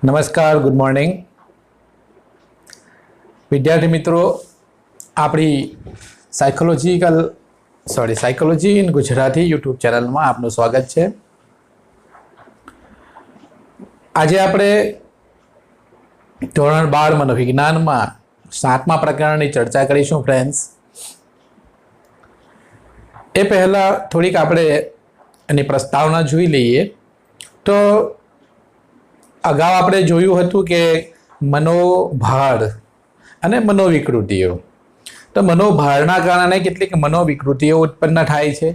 નમસ્કાર, good morning વિદ્યાર્થી મિત્રો. આપણી સાયકોલોજી ઇન ગુજરાતી યુટ્યુબ ચેનલમાં આપનું સ્વાગત છે. આજે આપણે ધોરણ 12 મનોવિજ્ઞાનમાં 7મા પ્રકરણની ચર્ચા કરીશું ફ્રેન્ડ્સ. એ પહેલાં થોડીક આપણે એની પ્રસ્તાવના જોઈ લઈએ. તો અગાઉ આપણે જોયું હતું કે મનોભાર અને મનોવિકૃતિઓ. તો મનોભારના કારણે કેટલીક મનોવિકૃતિઓ ઉત્પન્ન થાય છે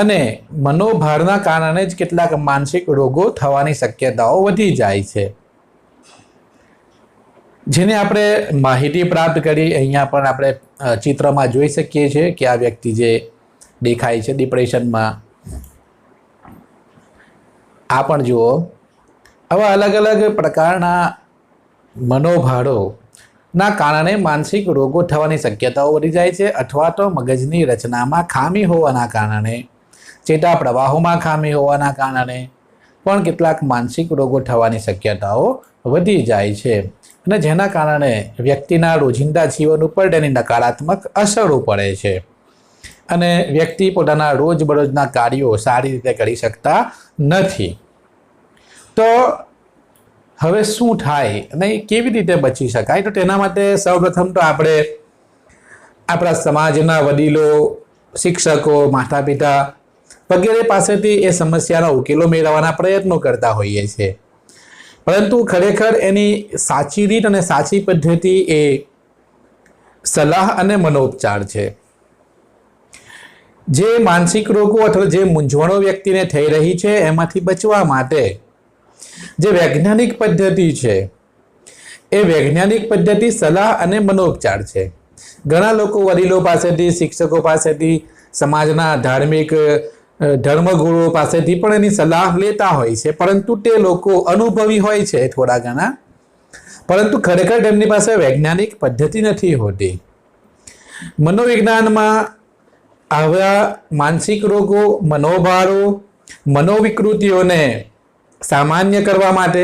અને મનોભારના કારણે જ કેટલાક માનસિક રોગો થવાની શક્યતાઓ વધી જાય છે, જેને આપણે માહિતી પ્રાપ્ત કરી. અહીંયા પણ આપણે ચિત્રમાં જોઈ શકીએ છીએ કે આ વ્યક્તિ જે દેખાય છે ડિપ્રેશનમાં, આ પણ જુઓ. આવા અલગ અલગ પ્રકારના મનોભારોના કારણે માનસિક રોગો થવાની શક્યતાઓ વધી જાય છે, અથવા તો મગજની રચનામાં ખામી હોવાના કારણે, ચેતા પ્રવાહોમાં ખામી હોવાના કારણે પણ કેટલાક માનસિક રોગો થવાની શક્યતાઓ વધી જાય છે, અને જેના કારણે વ્યક્તિના રોજિંદા જીવન ઉપર તેની નકારાત્મક અસરો પડે છે અને વ્યક્તિ પોતાના રોજબરોજના કાર્યો સારી રીતે કરી શકતા નથી. તો હવે શું થાય અને કેવી રીતે બચી શકાય? તો તેના માટે સૌપ્રથમ તો આપણે આપણા સમાજના વડીલો, શિક્ષકો, માતા પિતા વગેરે પાસેથી એ સમસ્યાના ઉકેલો મેળવવાના પ્રયત્નો કરતા હોઈએ છીએ, પરંતુ ખરેખર એની સાચી રીત અને સાચી પદ્ધતિ એ સલાહ અને મનોપચાર છે. જે માનસિક રોગો અથવા જે મૂંઝવણો વ્યક્તિને થઈ રહી છે એમાંથી બચવા માટે જે વૈજ્ઞાનિક પદ્ધતિ છે એ વૈજ્ઞાનિક પદ્ધતિ સલાહ અને મનોપચાર છે. ઘણા લોકો વડીલો પાસેથી, શિક્ષકો પાસેથી, સમાજના ધાર્મિક ધર્મગુરુઓ પાસેથી પણ એની સલાહ લેતા હોય છે, પરંતુ તે લોકો અનુભવી હોય છે થોડા ઘણા, પરંતુ ખરેખર તેમની પાસે વૈજ્ઞાનિક પદ્ધતિ નથી હોતી. મનોવિજ્ઞાનમાં આવા માનસિક રોગો, મનોભારો, મનોવિકૃતિઓને સામાન્ય કરવા માટે,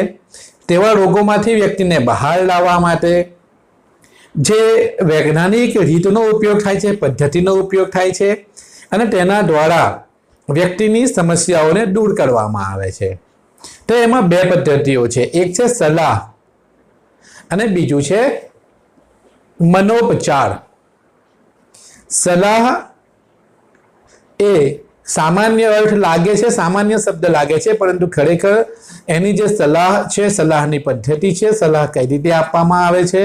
તેવા રોગોમાંથી વ્યક્તિને બહાર લાવવા માટે જે વૈજ્ઞાનિક રીતનો ઉપયોગ થાય છે, પદ્ધતિનો ઉપયોગ થાય છે, અને તેના દ્વારા વ્યક્તિની સમસ્યાઓને દૂર કરવામાં આવે છે. તો એમાં બે પદ્ધતિઓ છે, એક છે સલાહ અને બીજું છે મનોપચાર. સલાહ એ સામાન્ય અર્થ લાગે છે, સામાન્ય શબ્દ લાગે છે, પરંતુ ખરેખર એની જે સલાહ છે, સલાહની પદ્ધતિ છે, સલાહ કઈ રીતે આપવામાં આવે છે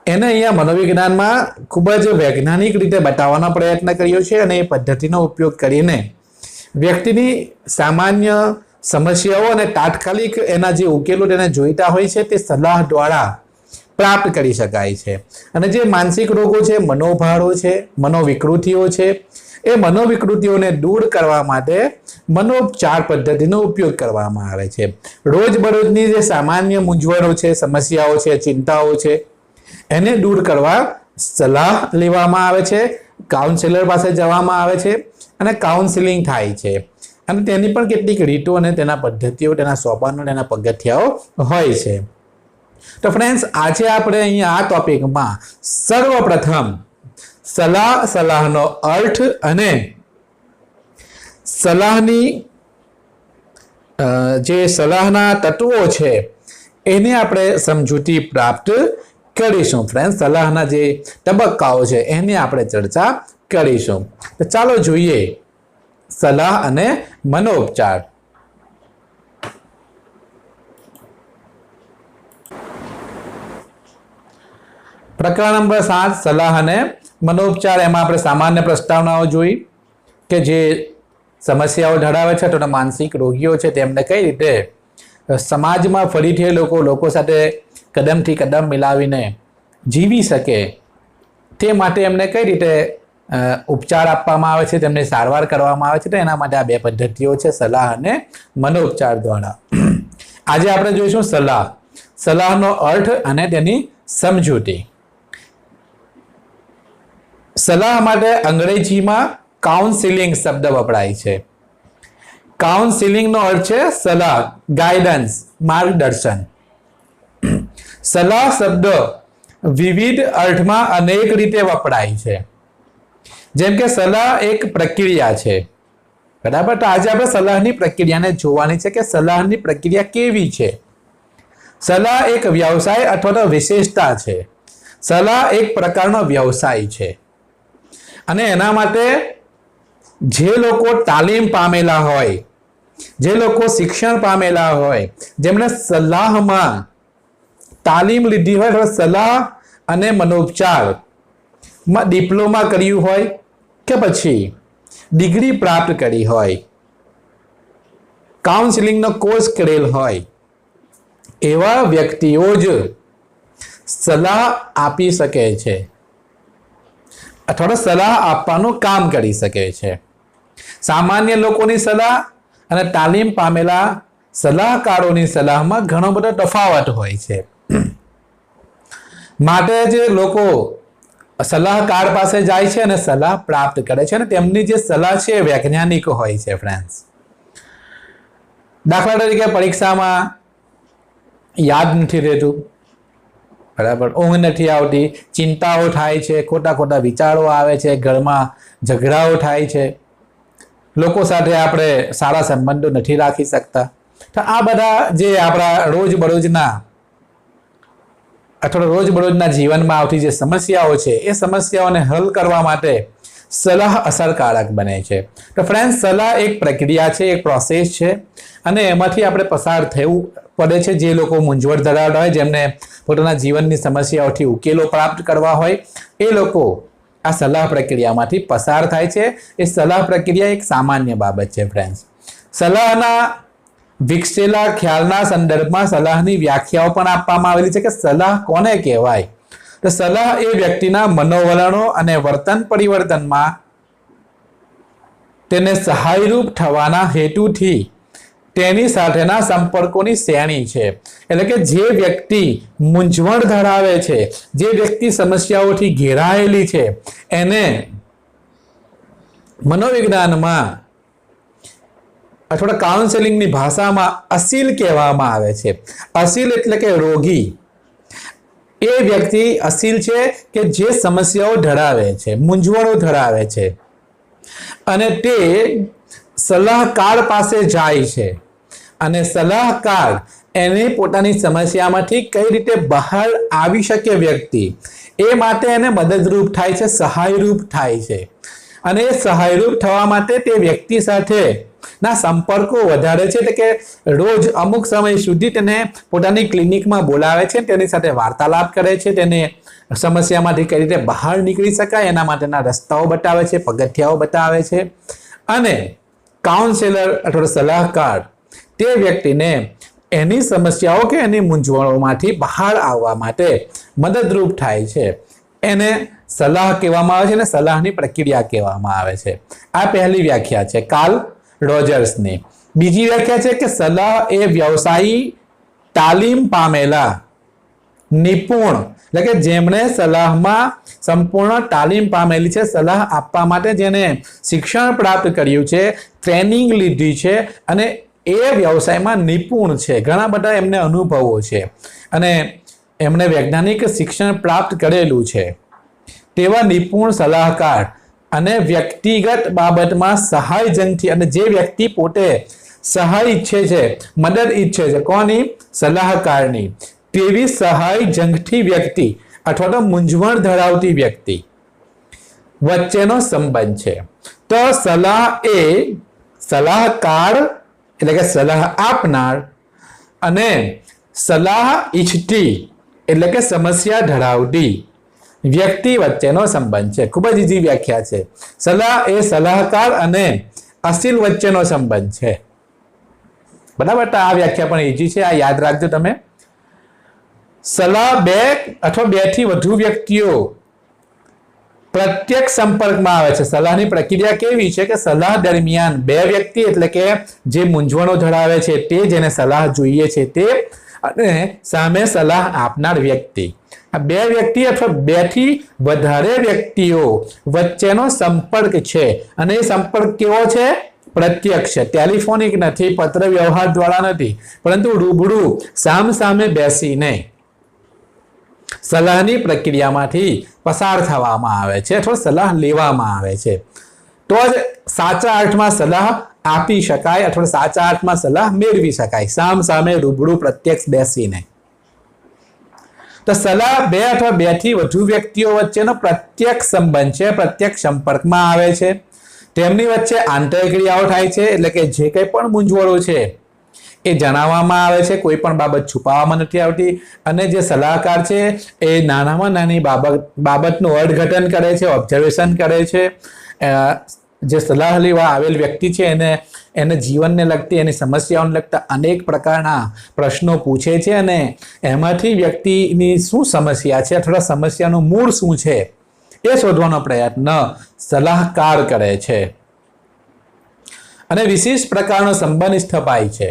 એને અહીંયા મનોવિજ્ઞાનમાં ખૂબ જ વૈજ્ઞાનિક રીતે બતાવવાનો પ્રયત્ન કર્યો છે, અને એ પદ્ધતિનો ઉપયોગ કરીને વ્યક્તિની સામાન્ય સમસ્યાઓ અને તાત્કાલિક એના જે ઉકેલો તેને જોઈતા હોય છે તે સલાહ દ્વારા પ્રાપ્ત કરી શકાય છે. અને જે માનસિક રોગો છે, મનોભારો છે, મનોવિકૃતિઓ છે, એ મનોવિકૃતિઓને દૂર કરવા માટે મનોપચાર પદ્ધતિનો ઉપયોગ કરવામાં આવે છે. રોજબરોજની જે સામાન્ય મૂંઝવણો છે, સમસ્યાઓ છે, ચિંતાઓ છે, એને દૂર કરવા સલાહ લેવામાં આવે છે, કાઉન્સિલર પાસે જવામાં આવે છે અને કાઉન્સિલિંગ થાય છે, અને તેની પણ કેટલીક રીતો અને તેના પદ્ધતિઓ, તેના સોપાનો, તેના પગથિયાઓ હોય છે. તો ફ્રેન્ડ્સ, આજે આપણે અહીંયા આ ટોપિકમાં સર્વપ્રથમ સલાહનો અર્થ અને સલાહની જે સલાહના તત્વો છે એને આપણે સમજૂતી પ્રાપ્ત કરીશું. ફ્રેન્ડ, સલાહના જે તબક્કાઓ છે એની આપણે ચર્ચા કરીશું. તો ચાલો જોઈએ સલાહ અને મનોપચાર. પ્રકરણ નંબર 7, સલાહ અને મનોપચાર. એમાં આપણે સામાન્ય પ્રસ્તાવનાઓ જોઈ કે જે સમસ્યાઓ ધરાવે છે, તો માનસિક રોગીઓ છે તેમને કઈ રીતે સમાજમાં ફરીથી લોકો સાથે કદમથી કદમ મિલાવીને જીવી શકે તે માટે એમને કઈ રીતે ઉપચાર આપવામાં આવે છે, તેમને સારવાર કરવામાં આવે છે. તો એના માટે આ બે પદ્ધતિઓ છે, સલાહ અને મનોપચાર દ્વારા. આજે આપણે જોઈશું સલાહ, સલાહનો અર્થ અને તેની સમજૂતી. સલાહ માટે અંગ્રેજીમાં કાઉન્સિલિંગ શબ્દ વપરાય છે. કાઉન્સિલિંગનો અર્થ છે સલાહ, ગાઈડન્સ, માર્ગદર્શન. સલાહ શબ્દ વિવિધ અર્થમાં અનેક રીતે વપરાય છે. જેમ કે સલાહ એક પ્રક્રિયા છે, બરાબર. તો આજે આપણે સલાહની પ્રક્રિયાને જોવાની છે કે સલાહની પ્રક્રિયા કેવી છે. સલાહ એક વ્યવસાય અથવા તો વિશેષતા છે. સલાહ એક પ્રકારનો વ્યવસાય છે અને એના માટે જે લોકો તાલીમ પામેલા હોય, જે લોકો શિક્ષણ પામેલા હોય, જેમણે સલાહમાં તાલીમ લીધી હોય, સલાહ અને મનોપચારમાં ડિપ્લોમા કર્યું હોય કે પછી ડિગ્રી પ્રાપ્ત કરી હોય, કાઉન્સિલિંગનો કોર્સ કરેલ હોય, એવા વ્યક્તિઓ જ સલાહ આપી શકે છે અથવા સલાહ આપવાનું કામ કરી શકે છે. સામાન્ય લોકોની સલાહ અને તાલીમ પામેલા સલાહકારોની સલાહમાં ઘણો બધો તફાવત હોય છે. માટે જે લોકો સલાહકાર પાસે જાય છે અને સલાહ પ્રાપ્ત કરે છે અને તેમની જે સલાહ છે એ વૈજ્ઞાનિક હોય છે. ફ્રેન્ડ્સ, દાખલા તરીકે પરીક્ષામાં યાદ નથી રહેતું, બરાબર, ઊંઘ નથી આવતી, ચિંતાઓ થાય છે, ખોટા ખોટા વિચારો આવે છે, ઘરમાં ઝઘડાઓ થાય છે, લોકો સાથે આપણે સારા સંબંધો નથી રાખી શકતા. તો આ બધા જે આપણા રોજબરોજના જીવનમાં આવતી જે સમસ્યાઓ છે એ સમસ્યાઓને હલ કરવા માટે સલાહ અસરકારક બને છે. તો ફ્રેન્ડ, સલાહ એક પ્રક્રિયા છે, એક પ્રોસેસ છે અને એમાંથી આપણે પસાર થવું પડે છે. જે લોકો મૂંઝવણ ધરાવતા હોય, જેમને પોતાના જીવનની સમસ્યાઓથી ઉકેલો પ્રાપ્ત કરવા હોય, એ લોકો આ સલાહ પ્રક્રિયામાંથી પસાર થાય છે. એ સલાહ પ્રક્રિયા એક સામાન્ય બાબત છે. ફ્રેન્ડ્સ, સલાહના વિકસેલા ખ્યાલના સંદર્ભમાં સલાહની વ્યાખ્યાઓ પણ આપવામાં આવેલી છે કે સલાહ કોને કહેવાય. તો સલાહ એ વ્યક્તિના મનોવલણો અને વર્તન પરિવર્તનમાં તેને સહાયરૂપ થવાના હેતુથી તેની સાથેના સંપર્કોની શ્રેણી છે. એટલે કે જે વ્યક્તિ મૂંઝવણ ધરાવે છે, જે વ્યક્તિ સમસ્યાઓથી ઘેરાયેલી છે, એને મનોવિજ્ઞાનમાં અથવા કાઉન્સેલિંગની ભાષામાં અસીલ કહેવામાં આવે છે. અસીલ એટલે કે રોગી. એ વ્યક્તિ અસીલ છે કે જે સમસ્યાઓ ધરાવે છે, મૂંઝવણો ધરાવે છે અને તે સલાહકાર પાસે જાય છે અને સલાહકાર એને પોતાની સમસ્યામાંથી કઈ રીતે બહાર આવી શકે વ્યક્તિ, એ માટે એને મદદરૂપ થાય છે, સહાયરૂપ થાય છે. અને એ સહાયરૂપ થવા માટે તે વ્યક્તિ સાથે ના સંપર્કો વધારે છે. એટલે કે રોજ અમુક સમય સુધી તેને પોતાની ક્લિનિકમાં બોલાવે છે, તેની સાથે વાર્તાલાપ કરે છે, તેને સમસ્યામાંથી કઈ રીતે બહાર નીકળી શકાય એના માટેના રસ્તાઓ બતાવે છે, પગથિયાઓ બતાવે છે. અને કાઉન્સેલર અથવા સલાહકાર તે વ્યક્તિને એની સમસ્યાઓ કે એની મૂંઝવણોમાંથી બહાર આવવા માટે મદદરૂપ થાય છે. એને સલાહ કહેવામાં આવે છે અને સલાહની પ્રક્રિયા કહેવામાં આવે છે. આ પહેલી વ્યાખ્યા છે કાર્લ રોજર્સની. બીજી વ્યાખ્યા છે કે સલાહ એ વ્યવસાયી તાલીમ પામેલા નિપુણ, એટલે કે જેમણે સલાહમાં સંપૂર્ણ તાલીમ પામેલી છે, સલાહ આપવા માટે જેને શિક્ષણ પ્રાપ્ત કર્યું છે, ટ્રેનિંગ લીધી છે અને એ વ્યવસાયમાં નિપુણ છે, ઘણા બધા એમને અનુભવો છે અને એમણે વૈજ્ઞાનિક શિક્ષણ પ્રાપ્ત કરેલું છે, તેવા નિપુણ સલાહકાર અને વ્યક્તિગત બાબતમાં સહાય જંગથી, અને જે વ્યક્તિ પોતે સહાય ઈચ્છે છે, મદદ ઈચ્છે છે, કોની? સલાહકારની. તેવી સહાય જંગથી વ્યક્તિ અથવા તો મૂંઝવણ ધરાવતી વ્યક્તિ વચ્ચેનો સંબંધ છે. તો સલાહ એ સલાહકાર એટલે કે સલાહ આપનાર અને સલાહ ઈચ્છતી એટલે કે સમસ્યા ધરાવતી વ્યક્તિ વચ્ચેનો સંબંધ છે. ખૂબ જ ઈજી વ્યાખ્યા છે. સલાહ એ સલાહકાર અને અસીલ વચ્ચેનો સંબંધ છે. બરાબર, તો આ વ્યાખ્યા પણ ઈજી છે, આ યાદ રાખજો તમે. સલાહ બે અથવા બે થી વધુ વ્યક્તિઓ પ્રત્યક્ષ સંપર્કમાં આવે છે. સલાહની પ્રક્રિયા કેવી છે કે સલાહ દરમિયાન બે વ્યક્તિ એટલે કે જે મૂંઝવણો ધરાવે છે તે, જેને સલાહ જોઈએ છે તે, અને સામે સલાહ આપનાર વ્યક્તિ, આ બે વ્યક્તિ અથવા બે થી વધારે વ્યક્તિઓ વચ્ચેનો સંપર્ક છે. અને એ સંપર્ક કેવો છે? પ્રત્યક્ષ ટેલિફોનિક નથી, પત્ર વ્યવહાર દ્વારા નથી, પરંતુ રૂબરૂ સામસામે બેસીને સલાહની પ્રક્રિયામાંથી પસાર થવામાં આવે છે અથવા સલાહ લેવામાં આવે છે. તો જ સાચા અર્થમાં સલાહ આપી શકાય અથવા સાચા અર્થમાં સલાહ મેળવી શકાય, સામસામે રૂબરૂ પ્રત્યક્ષ બેસીને. તો સલાહ બે અથવા બેથી વધુ વ્યક્તિઓ વચ્ચેનો પ્રત્યક્ષ સંબંધ છે, પ્રત્યક્ષ સંપર્કમાં આવે છે. તેમની વચ્ચે આંતરક્રિયાઓ થાય છે, એટલે કે જે કંઈ પણ મૂંઝવણો છે એ જણાવવામાં આવે છે, કોઈ પણ બાબત છુપાવવામાં નથી આવતી. અને જે સલાહકાર છે એ નાનામાં નાની બાબતનું અર્થઘટન કરે છે, ઓબ્ઝર્વેશન કરે છે. જે સલાહ લેવા આવેલ વ્યક્તિ છે એને જીવનને લગતી, એની સમસ્યાઓને લગતા અનેક પ્રકારના પ્રશ્નો પૂછે છે અને એમાંથી વ્યક્તિની શું સમસ્યા છે અથવા સમસ્યાનું મૂળ શું છે એ શોધવાનો પ્રયત્ન સલાહકાર કરે છે. અને વિશિષ્ટ પ્રકારનો સંબંધ સ્થપાય છે.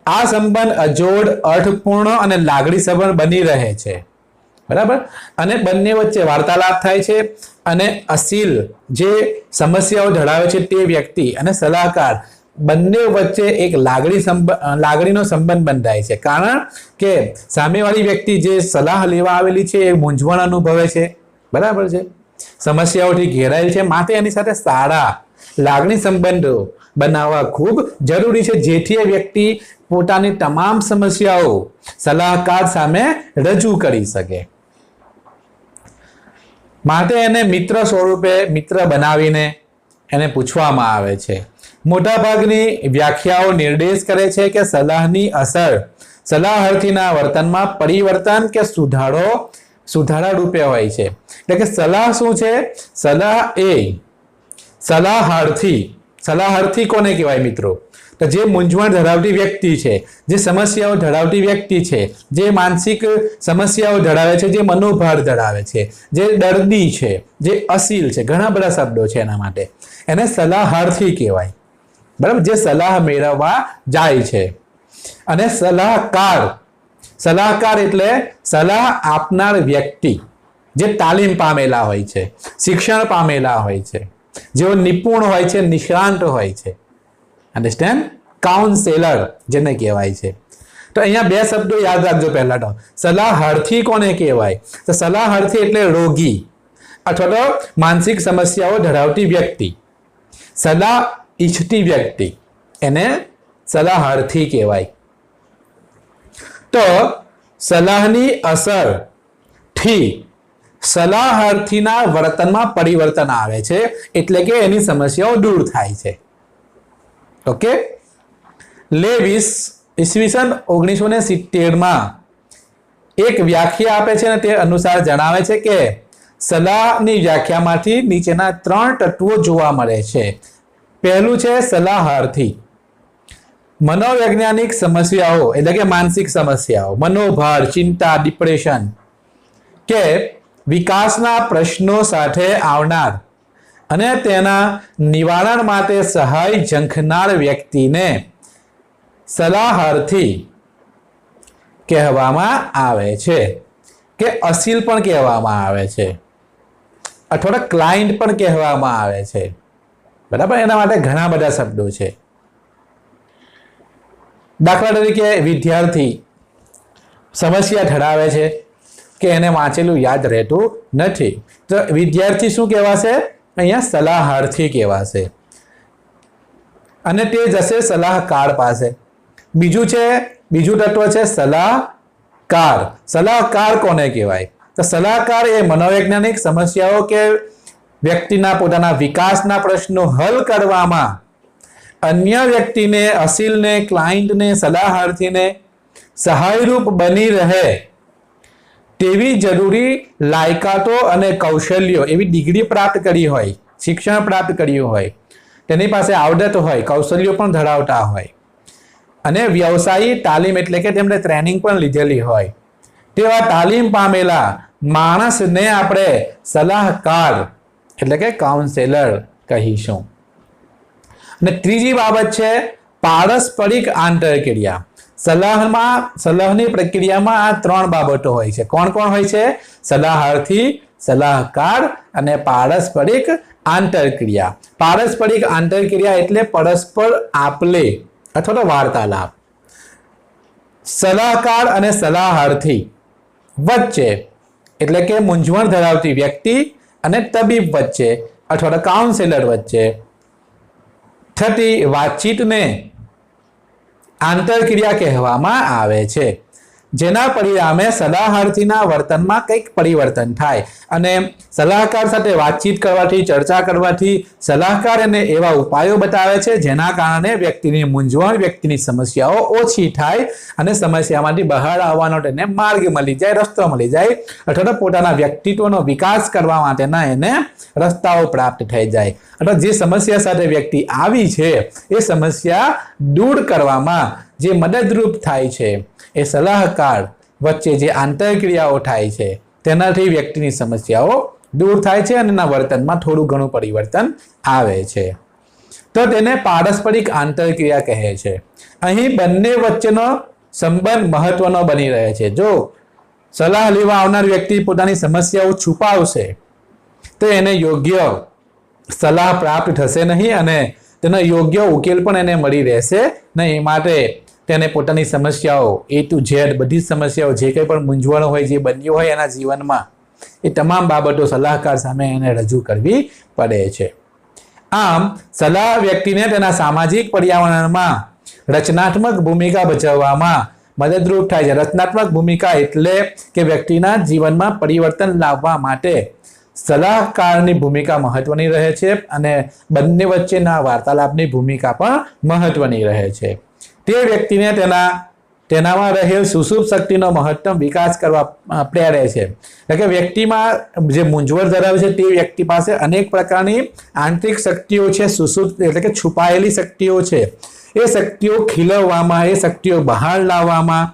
આ સંબંધ અજોડ, અર્થપૂર્ણ અને લાગણી સભર બની રહે છે, બરાબર. અને બંને વચ્ચે વાર્તાલાપ થાય છે અને અસીલ જે સમસ્યાઓ ધરાવે છે તે વ્યક્તિ અને સલાહકાર બંને વચ્ચે એક લાગણીનો સંબંધ બંધાય છે. કારણ કે સામેવાળી વ્યક્તિ જે સલાહ લેવા આવેલી છે એ મૂંઝવણ અનુભવે છે, બરાબર છે, સમસ્યાઓથી ઘેરાયેલ છે, માટે એની સાથે સારા લાગણી સંબંધો બનાવવા ખૂબ જરૂરી છે, જેથી એ વ્યક્તિ પોતાની તમામ સમસ્યાઓ સલાહકાર સામે રજૂ કરી શકે. માટે એને મિત્ર સ્વરૂપે મિત્ર બનાવીને એને પૂછવામાં આવે છે. મોટાભાગની વ્યાખ્યાઓ નિર્દેશ કરે છે કે સલાહની અસર સલાહર્થીના વર્તનમાં પરિવર્તન કે સુધારા રૂપે હોય છે. એટલે કે સલાહ શું છે? સલાહ એ સલાહર્થી કોને કહેવાય મિત્રો? તો જે મૂંઝવણ ધરાવતી વ્યક્તિ છે, જે સમસ્યાઓ ધરાવતી વ્યક્તિ છે, જે માનસિક સમસ્યાઓ ધરાવે છે, જે મનોભાર ધરાવે છે, જે દર્દી છે, જે અસીલ છે, ઘણા બધા શબ્દો છે એના માટે, એને સલાહર્થી કહેવાય, બરાબર, જે સલાહ મેળવવા જાય છે. અને સલાહકાર એટલે સલાહ આપનાર વ્યક્તિ જે તાલીમ પામેલા હોય છે, શિક્ષણ પામેલા હોય છે, જેઓ નિપુણ હોય છે, નિષ્ણાંત હોય છે. અંડરસ્ટેન્ડ? કાઉન્સેલર જેને કહેવાય છે. તો અહીંયા બે શબ્દો યાદ રાખજો. પહેલા તો સલાહર્થી કોને કહેવાય? તો સલાહર્થી એટલે રોગી અથવા તો માનસિક સમસ્યાઓ ધરાવતી વ્યક્તિ, સલાહ ઈચ્છતી વ્યક્તિ, એને સલાહર્થી કહેવાય. તો સલાહની અસરથી સલાહર્થીના વર્તનમાં પરિવર્તન આવે છે, એટલે કે એની સમસ્યાઓ દૂર થાય છે. ઓકે. લેવિસ ઈસવીસન 1970 એક વ્યાખ્યા આપે છે અને તે અનુસાર જણાવે છે કે સલાહની વ્યાખ્યામાંથી નીચેના 3 તત્વો જોવા મળે છે. પહેલું છે સલાહર્થી. મનોવૈજ્ઞાનિક સમસ્યાઓ એટલે કે માનસિક સમસ્યાઓ, મનોભાર, ચિંતા, ડિપ્રેશન કે વિકાસના પ્રશ્નો સાથે આવનાર અને તેના નિવારણ માટે સહાય ઝંખનાર વ્યક્તિને સલાહર્થી કહેવામાં આવે છે, કે અસીલ પણ કહેવામાં આવે છે, અથવા ક્લાયન્ટ પણ કહેવામાં આવે છે, બરાબર. એના માટે ઘણા બધા શબ્દો છે. દાખલા તરીકે વિદ્યાર્થી સમસ્યા ધરાવે છે કે એને વાંચેલું યાદ રહેતું નથી, તો વિદ્યાર્થી શું કહેવાશે? અહીંયા સલાહર્થી કહેવાશે અને તે જશે સલાહકાર પાસે. બીજું તત્વ છે સલાહકાર. સલાહકાર કોને કહેવાય? તો સલાહકાર એ મનોવૈજ્ઞાનિક સમસ્યાઓ કે વ્યક્તિના પોતાના વિકાસના પ્રશ્નો હલ કરવામાં અન્ય વ્યક્તિને, અસીલને, ક્લાયન્ટને, સલાહર્થીને સહાયરૂપ બની રહે તેવી જરૂરી લાયકાતો અને કૌશલ્યો, એવી ડિગ્રી પ્રાપ્ત કરી હોય, શિક્ષણ પ્રાપ્ત કર્યું હોય, તેની પાસે આવડત હોય, કૌશલ્યો પણ ધરાવતા હોય અને વ્યવસાયી તાલીમ એટલે કે તેમણે ટ્રેનિંગ પણ લીધેલી હોય, તેવા તાલીમ પામેલા માણસને આપણે સલાહકાર એટલે કે કાઉન્સેલર કહીશું. અને ત્રીજી બાબત છે પારસ્પરિક આંતરક્રિયા. સલાહની પ્રક્રિયામાં આ 3 બાબતો હોય છે. કોણ કોણ હોય છે? સલાહર્થી, સલાહકાર અને પારસ્પરિક આંતરક્રિયા. પારસ્પરિક આંતરક્રિયા એટલે પરસ્પર આપલે અથવા તો વાર્તાલાપ. સલાહકાર અને સલાહાર્થી વચ્ચે એટલે કે મૂંઝવણ ધરાવતી વ્યક્તિ અને તબીબ વચ્ચે અથવા તો કાઉન્સેલર વચ્ચે થતી વાતચીતને આંતરક્રિયા કહેવામાં આવે છે, જેના પરિણામે સલાહાર્થીના વર્તનમાં કંઈક પરિવર્તન થાય અને સલાહકાર સાથે વાતચીત કરવાથી, ચર્ચા કરવાથી સલાહકાર એને એવા ઉપાયો બતાવે છે જેના કારણે વ્યક્તિની મૂંઝવણ, વ્યક્તિની સમસ્યાઓ ઓછી થાય અને સમસ્યામાંથી બહાર આવવાનો તેને માર્ગ મળી જાય, રસ્તો મળી જાય અથવા તો પોતાના વ્યક્તિત્વનો વિકાસ કરવા માટેના એને રસ્તાઓ પ્રાપ્ત થઈ જાય અથવા જે સમસ્યા સાથે વ્યક્તિ આવી છે એ સમસ્યા દૂર કરવામાં જે મદદરૂપ થાય છે એ સલાહકાર વચ્ચે જે આંતરક્રિયાઓ થાય છે તેનાથી વ્યક્તિની સમસ્યાઓ દૂર થાય છે અને એના વર્તનમાં થોડું ઘણું પરિવર્તન આવે છે. તો તેને પારસ્પરિક આંતરક્રિયા કહે છે. અહીં બંને વચ્ચેનો સંબંધ મહત્વનો બની રહે છે. જો સલાહ લેવા આવનાર વ્યક્તિ પોતાની સમસ્યાઓ છુપાવશે તો એને યોગ્ય સલાહ પ્રાપ્ત થશે નહીં અને તેનો યોગ્ય ઉકેલ પણ એને મળી રહેશે નહીં. માટે તેને પોતાની સમસ્યાઓ A to Z બધી સમસ્યાઓ જે કંઈ પણ મૂંઝવણ હોય, જે બન્યું હોય એના જીવનમાં, એ તમામ બાબતો સલાહકાર સામે એને રજૂ કરવી પડે છે. આમ સલાહ વ્યક્તિને તેના સામાજિક પર્યાવરણમાં રચનાત્મક ભૂમિકા ભજવવામાં મદદરૂપ થાય છે. રચનાત્મક ભૂમિકા એટલે કે વ્યક્તિના જીવનમાં પરિવર્તન લાવવા માટે સલાહકારની ભૂમિકા મહત્વની રહે છે અને બંને વચ્ચેના વાર્તાલાપની ભૂમિકા પણ મહત્વની રહે છે. તે વ્યક્તિને તેનામાં રહેલ સુષુપ્ત શક્તિનો મહત્તમ વિકાસ કરવા પ્રેરે છે. એટલે કે વ્યક્તિમાં જે મૂંઝવણ ધરાવે છે તે વ્યક્તિ પાસે અનેક પ્રકારની આંતરિક શક્તિઓ છે, સુષુપ્ત એટલે કે છુપાયેલી શક્તિઓ છે. એ શક્તિઓ ખીલવવામાં, એ શક્તિઓ બહાર લાવવામાં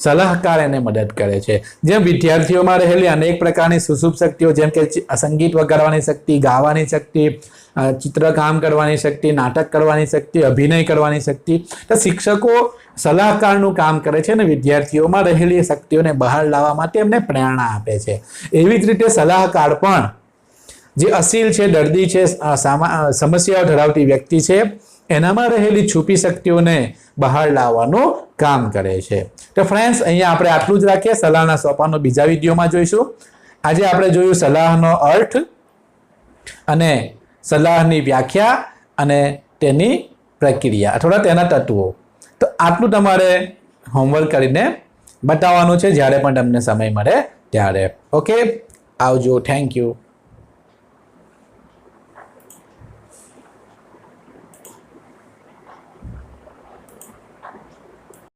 સલાહકાર એને મદદ કરે છે. જેમ વિદ્યાર્થીઓમાં રહેલી અનેક પ્રકારની સુષુપ્ત શક્તિઓ, જેમ કે સંગીત વગાડવાની શક્તિ, ગાવાની શક્તિ, ચિત્રકામ કરવાની શક્તિ, નાટક કરવાની શક્તિ, અભિનય કરવાની શક્તિ, તો શિક્ષકો સલાહકારનું કામ કરે છે અને વિદ્યાર્થીઓમાં રહેલી શક્તિઓને બહાર લાવવા માટે એમને પ્રેરણા આપે છે. એવી જ રીતે સલાહકાર પણ જે અસીલ છે, દર્દી છે, સમસ્યાઓ ધરાવતી વ્યક્તિ છે, એનામાં રહેલી છુપી શક્તિઓને બહાર લાવવાનું કામ કરે છે. તો ફ્રેન્ડ્સ, અહીંયા આપણે આટલું જ રાખીએ. સલાહના સોપાનો બીજા વિડીયોમાં જોઈશું. આજે આપણે જોયું સલાહનો અર્થ અને સલાહની વ્યાખ્યા અને તેની પ્રક્રિયા અથવા તેના તત્વો. તો આટલું તમારે હોમવર્ક કરીને બતાવવાનું છે જ્યારે પણ તમને સમય મળે ત્યારે. ઓકે, આવજો. Thank you.